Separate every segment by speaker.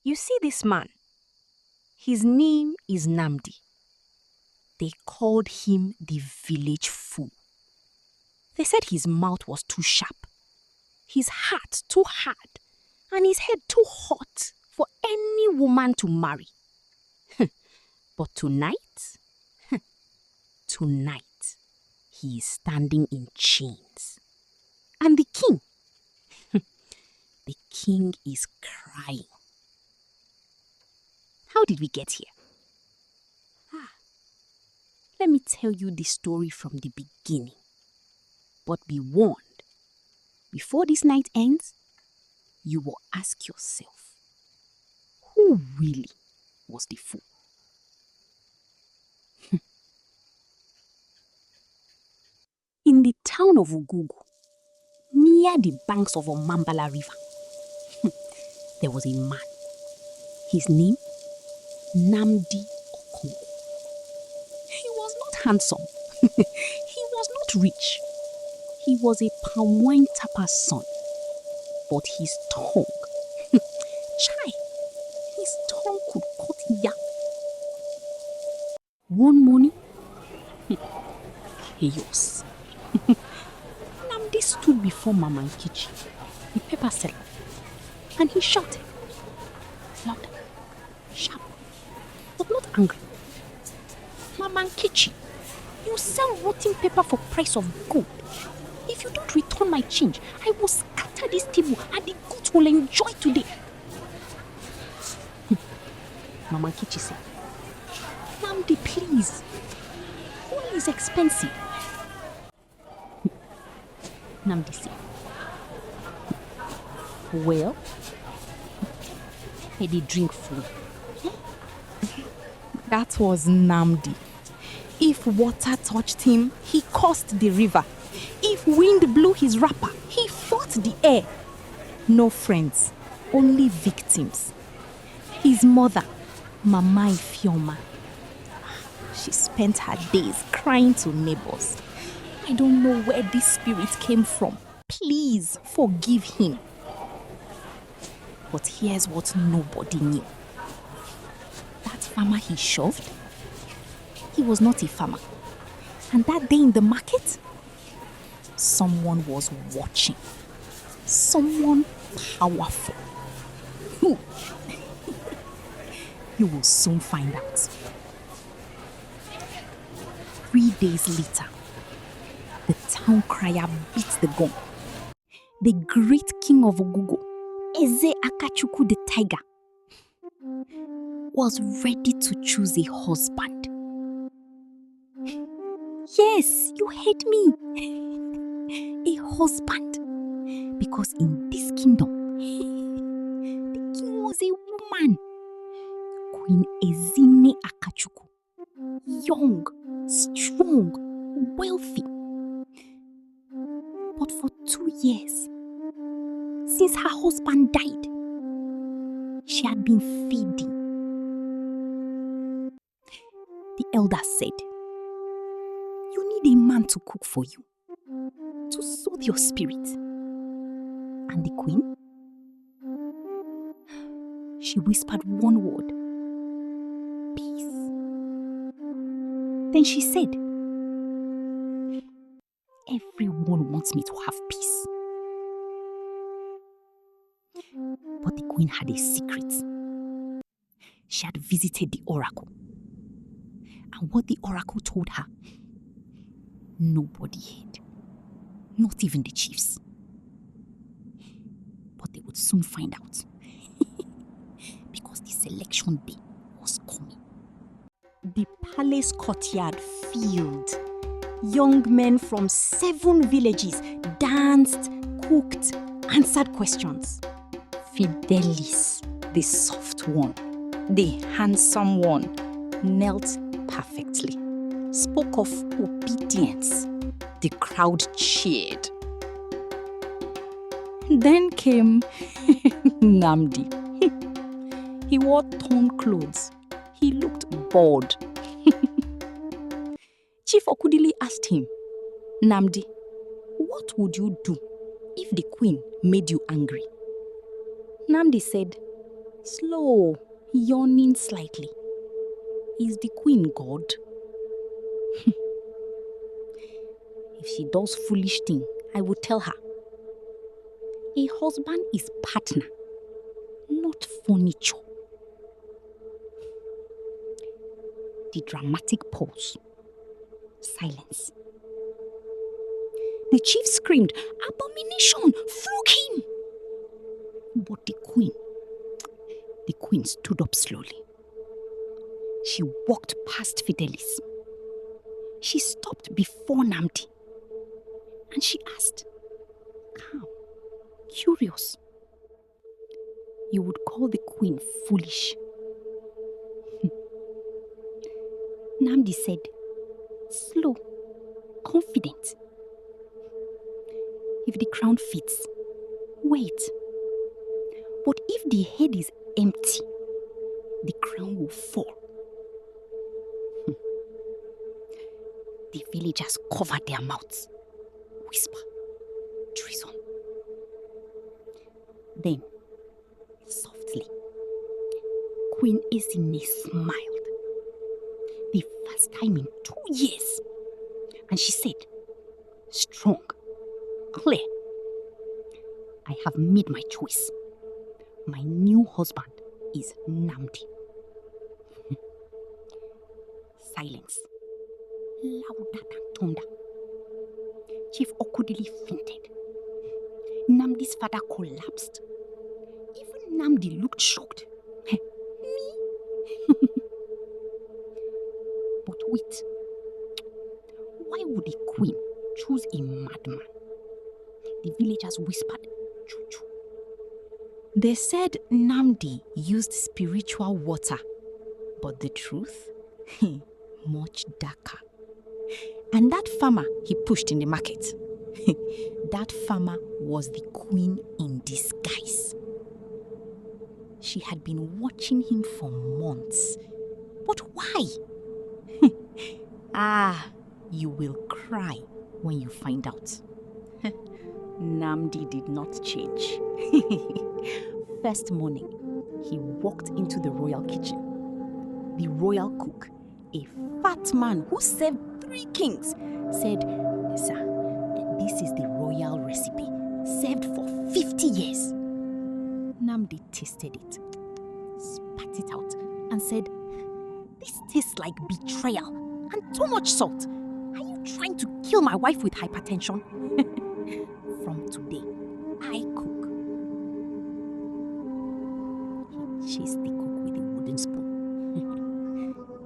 Speaker 1: You see this man? His name is Nnamdi. They called him the village fool. They said his mouth was too sharp, his heart too hard, and his head too hot for any woman to marry. But tonight, he is standing in chains. And the king, the king is crying. How did we get here? Let me tell you the story from the beginning. But be warned, before this night ends, you will ask yourself, who really was the fool? In the town of Ugugu, near the banks of Omambala River, there was a man. His name, Nnamdi. He was not handsome. He was not rich. He was a palm wine tapper's son. But his tongue, his tongue could cut yam. One morning, chaos. Nnamdi stood before Mama Nkechi, the pepper seller, and he shouted, loud, sharp, but not angry. Mama Nkechi, you sell rotten pepper for price of gold. If you don't return my change, I will scatter this table and the goats will enjoy today. Mama Nkechi said, Nnamdi, please. Gold is expensive. Nnamdi said, well, I did drink food. That was Nnamdi. If water touched him, he cursed the river. If wind blew his wrapper, he fought the air. No friends, only victims. His mother, Mama Ifeoma, she spent her days crying to neighbors. I don't know where this spirit came from. Please forgive him. But here's what nobody knew. That farmer he shoved, he was not a farmer. And that day in the market, someone was watching. Someone powerful. Who? You will soon find out. 3 days later, the town crier beat the gong. The great king of Ogugo, Eze Akachukwu the tiger, was ready to choose a husband. Yes, you heard me. A husband. Because in this kingdom, the king was a woman. Queen Ezine Akachukwu. Young, strong, wealthy. But for 2 years, since her husband died, she had been fading. The elders said, you need a man to cook for you, to soothe your spirit. And the queen, she whispered one word, peace. Then she said, everyone wants me to have peace. But the queen had a secret. She had visited the oracle. And what the oracle told her, nobody heard. Not even the chiefs. But they would soon find out. Because the selection day was coming. The palace courtyard filled. Young men from 7 villages danced, cooked, answered questions. Fidelis, the soft one, the handsome one, knelt perfectly, spoke of obedience. The crowd cheered. Then came Nnamdi. He wore torn clothes. He looked bored. Chief Okudili asked him, Nnamdi, what would you do if the queen made you angry? Nnamdi said, slow, yawning slightly. Is the queen God? If she does foolish thing, I will tell her. A husband is partner, not furniture. The dramatic pause. Silence. The chief screamed, "Abomination! Flog him!" But the queen stood up slowly. She walked past Fidelis. She stopped before Nnamdi. And she asked, calm, curious, "You would call the queen foolish?" Nnamdi said, slow, confident. "If the crown fits, wait. But if the head is empty, the crown will fall." The villagers covered their mouths. Whisper, treason. Then, softly, Queen Esine smiled. The first time in 2 years. And she said, strong, clear, "I have made my choice. My new husband is Nnamdi." Silence. Louder than thunder. Chief Okudili fainted. Nnamdi's father collapsed. Even Nnamdi looked shocked. Me? But wait. Why would the queen choose a madman? The villagers whispered, choo-choo. They said Nnamdi used spiritual water. But the truth? Much darker. And that farmer he pushed in the market, that farmer was the queen in disguise. She had been watching him for months. But why? You will cry when you find out. Nnamdi did not change. First morning, he walked into the royal kitchen. The royal cook, a fat man who served 3 kings, said, "Sir, this is the royal recipe, served for 50 years. Nnamdi tasted it, spat it out, and said, "This tastes like betrayal and too much salt. Are you trying to kill my wife with hypertension?" From today, I cook. He chased the cook with a wooden spoon.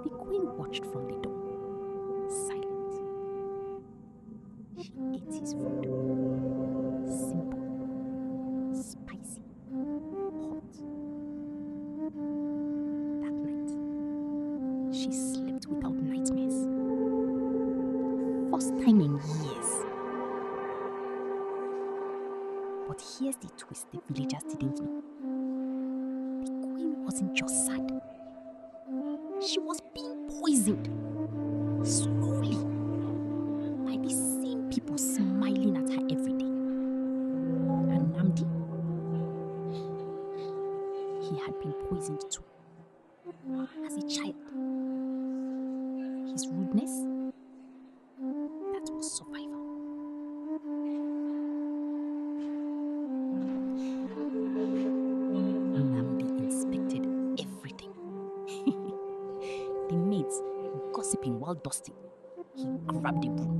Speaker 1: The queen watched from the door, silent. She ate his food. Simple, spicy, hot. That night, she slept without nightmares. First time in years. But here's the twist the villagers didn't know. The queen wasn't just sad. She was being poisoned. Slowly. By the same people smiling at her every day. And Nnamdi? He had been poisoned too. As a child. His rudeness? That was survival. Nnamdi inspected everything. The maids gossiping while dusting. He grabbed a broom.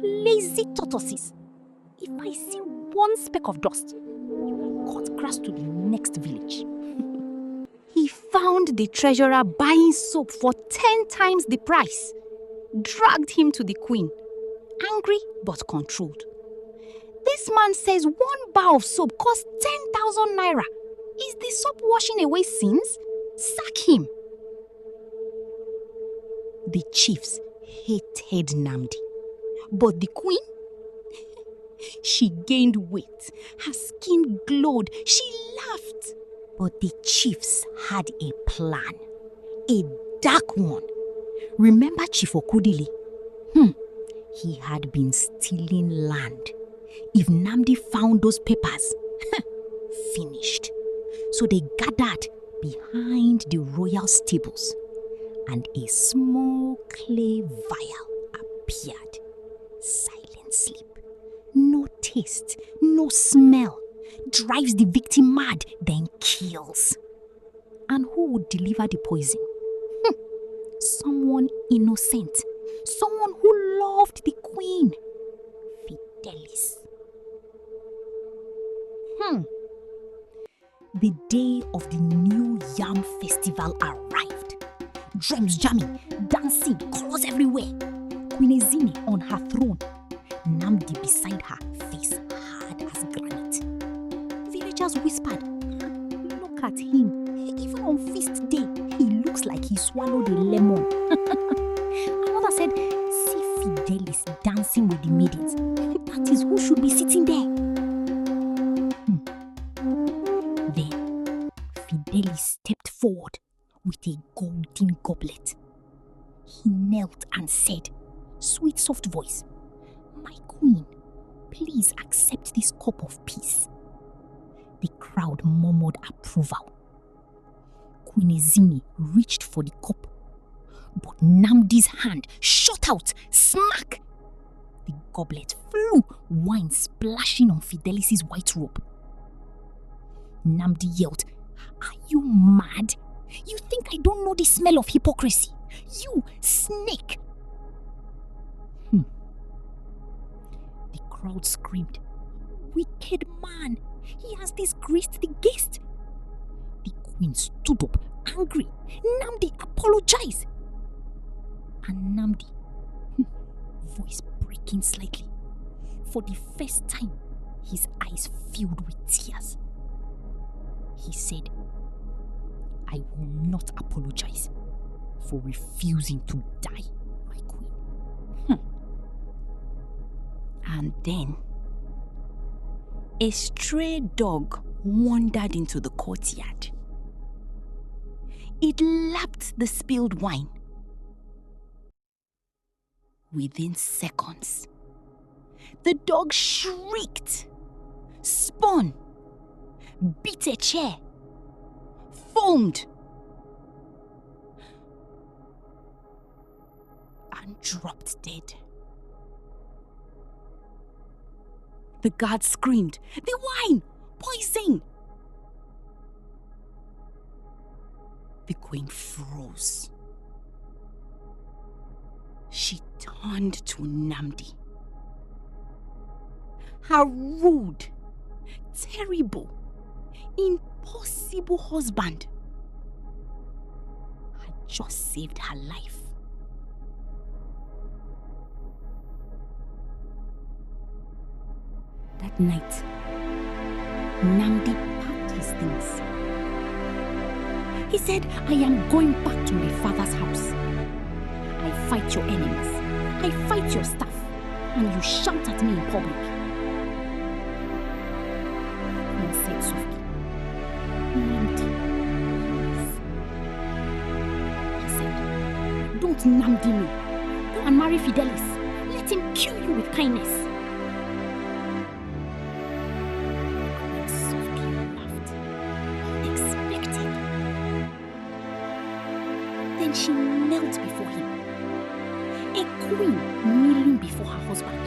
Speaker 1: Lazy tortoises. If I see one speck of dust, you will cut grass to the next village. He found the treasurer buying soap for 10 times the price. Dragged him to the queen. Angry but controlled. This man says 1 bar of soap costs 10,000 naira. Is the soap washing away sins? Sack him. The chiefs hated Nnamdi. But the queen? She gained weight. Her skin glowed. She laughed. But the chiefs had a plan. A dark one. Remember Chief Okudili? He had been stealing land. If Nnamdi found those papers, finished.
Speaker 2: So they gathered behind the royal stables, and a small clay vial appeared. Silent sleep. No taste, no smell. Drives the victim mad, then kills. And who would deliver the poison? Someone innocent. Someone who loved the queen. Fidelis. The day of the new yam festival arrived. Drums jamming, dancing, colors everywhere. Queen Ezine on her throne. Nnamdi beside her, face hard as granite. Villagers whispered, "Look at him. Even on feast day, he looks like he swallowed a lemon." Another said, "See Fidelis dancing with the maidens. That is who should be sitting there." Then Fidelis stepped forward with a golden goblet. He knelt and said, sweet soft voice, "My queen, please accept this cup of peace." The crowd murmured approval. Queen Ezine reached for the cup, but Nnamdi's hand shot out, smack! The goblet flew, wine splashing on Fidelis' white robe. Nnamdi yelled, "Are you mad? You think I don't know the smell of hypocrisy? You snake!" The crowd screamed, "Wicked man! He has disgraced the guest!" The queen stood up, angry. "Nnamdi, apologize!" And Nnamdi, voice breaking slightly, for the first time, his eyes filled with tears. He said, "I will not apologize for refusing to die, my queen." And then, a stray dog wandered into the courtyard. It lapped the spilled wine. Within seconds, the dog shrieked, spun, beat a chair, foamed, and dropped dead. The guard screamed, "The wine! Poison!" The queen froze. She turned to Nnamdi. Her rude, terrible, impossible husband had just saved her life. That night, Nnamdi packed his things. He said, "I am going back to my father's house. I fight your enemies. I fight your staff, and you shout at me in public." Queen said softly, "Nnamdi, please." He said, "Don't Nnamdi me. Go and marry Fidelis. Let him kill you with kindness." Queen softly laughed, unexpected. Then she knelt before him. A queen kneeling before her husband.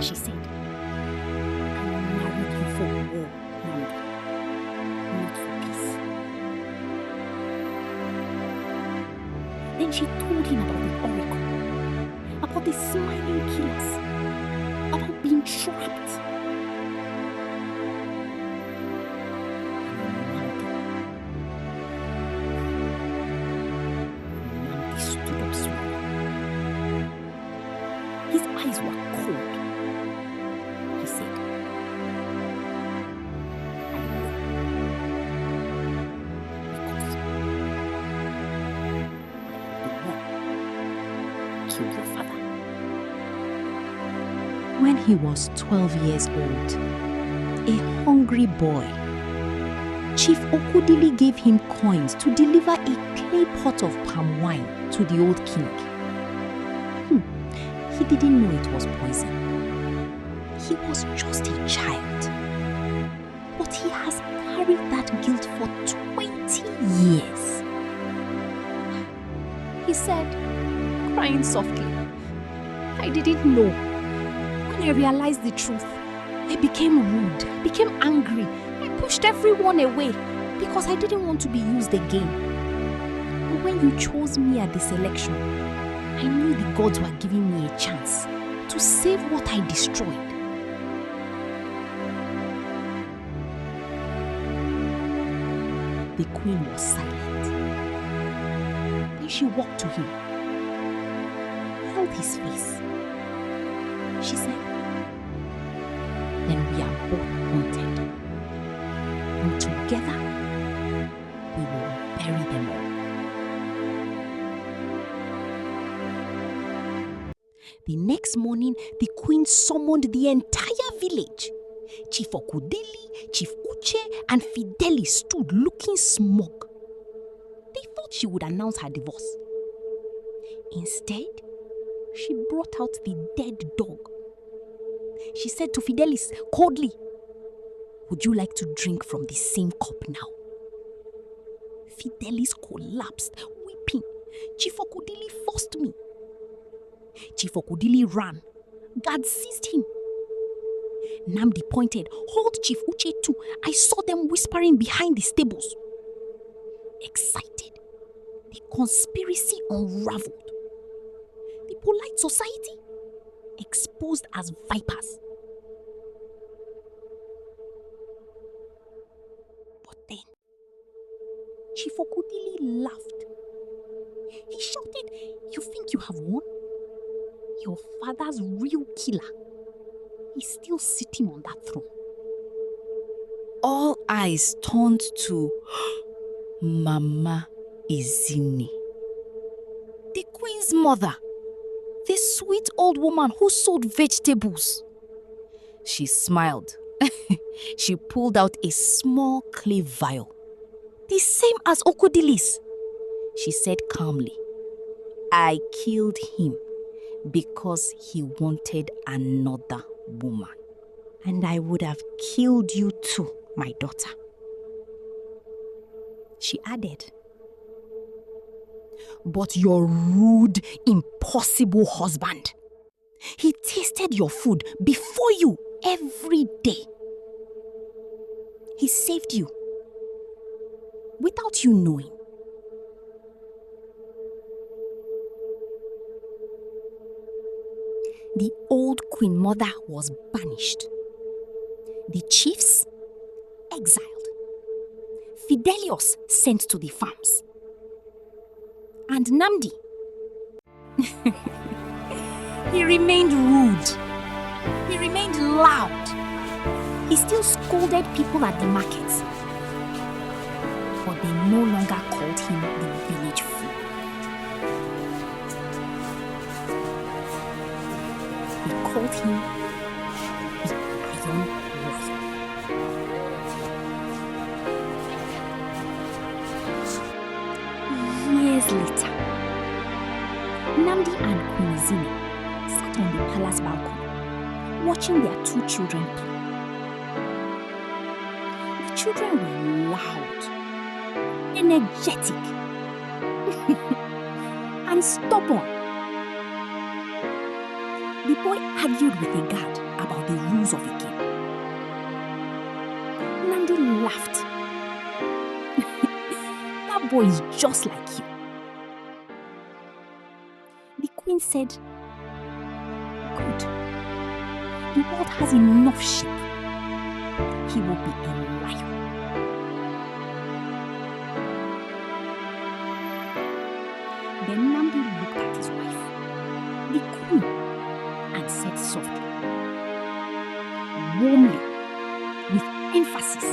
Speaker 2: She said, "I married you for war, Nnamdi, not for peace." Then she told him about the oracle, about the smiling killers, about being trapped. Nnamdi stood up slowly. His eyes were cold. He said, "I know. Because I am the one who killed your father." When he was 12 years old, a hungry boy, Chief Okudili gave him coins to deliver a clay pot of palm wine to the old king. He didn't know it was poison. He was just a child. But he has carried that guilt for 20 years.
Speaker 1: He said, crying softly. I didn't know. When I realized the truth, I became rude, I became angry. I pushed everyone away because I didn't want to be used again. But when you chose me at this election, I knew the gods were giving me a chance to save what I destroyed. The queen was silent. Then she walked to him, held his face. She said, then we are both wanted. And together, we will bury them all. The next morning, the queen summoned the entire village. Chief Okudili, Chief Uche, and Fideli stood looking smug. They thought she would announce her divorce. Instead, she brought out the dead dog. She said to Fidelis coldly, would you like to drink from the same cup now? Fidelis collapsed, weeping. Chief Okudili forced me. Chief Okudili ran. Guards seized him. Nnamdi pointed, hold Chief Uche too. I saw them whispering behind the stables. Excited, the conspiracy unraveled. The polite society exposed as vipers. But then, Chief Okudili laughed. He shouted, you think you have won? Your father's real killer is still sitting on that throne.
Speaker 3: All eyes turned to Mama Izini, the queen's mother, the sweet old woman who sold vegetables. She smiled. She pulled out a small clay vial, the same as Okudili's. She said calmly, I killed him because he wanted another woman.
Speaker 1: And I would have killed you too, my daughter. She added, but your rude, impossible husband, he tasted your food before you every day. He saved you without you knowing. The old queen mother was banished. The chiefs exiled. Fidelius sent to the farms. And Nnamdi, he remained rude. He remained loud. He still scolded people at the markets. But they no longer called him the village fool. They called him the Iron Warrior. Years later, Nnamdi and Queen Izini sat on the palace balcony, watching their two children play. The children were loud, energetic, and stubborn. The boy argued with a guard about the rules of the game. Nnamdi laughed. That boy is just like you. The queen said, good. The world has enough sheep. He will be a lion. Then Nnamdi looked at his wife, the queen, and said softly, warmly, with emphasis,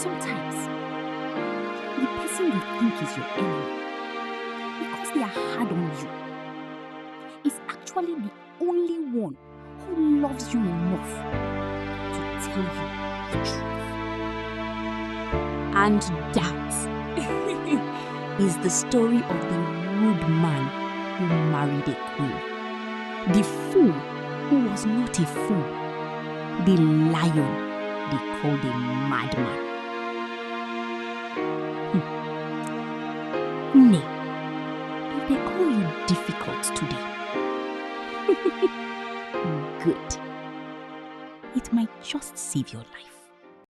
Speaker 1: sometimes the person you think is your enemy, because they are hard on you, is actually the only one who loves you enough to tell you the truth. And that is the story of the rude man who married a queen. The fool who was not a fool. The lion
Speaker 2: they called a madman. Nay, if they call you difficult today, good. It might just save your life.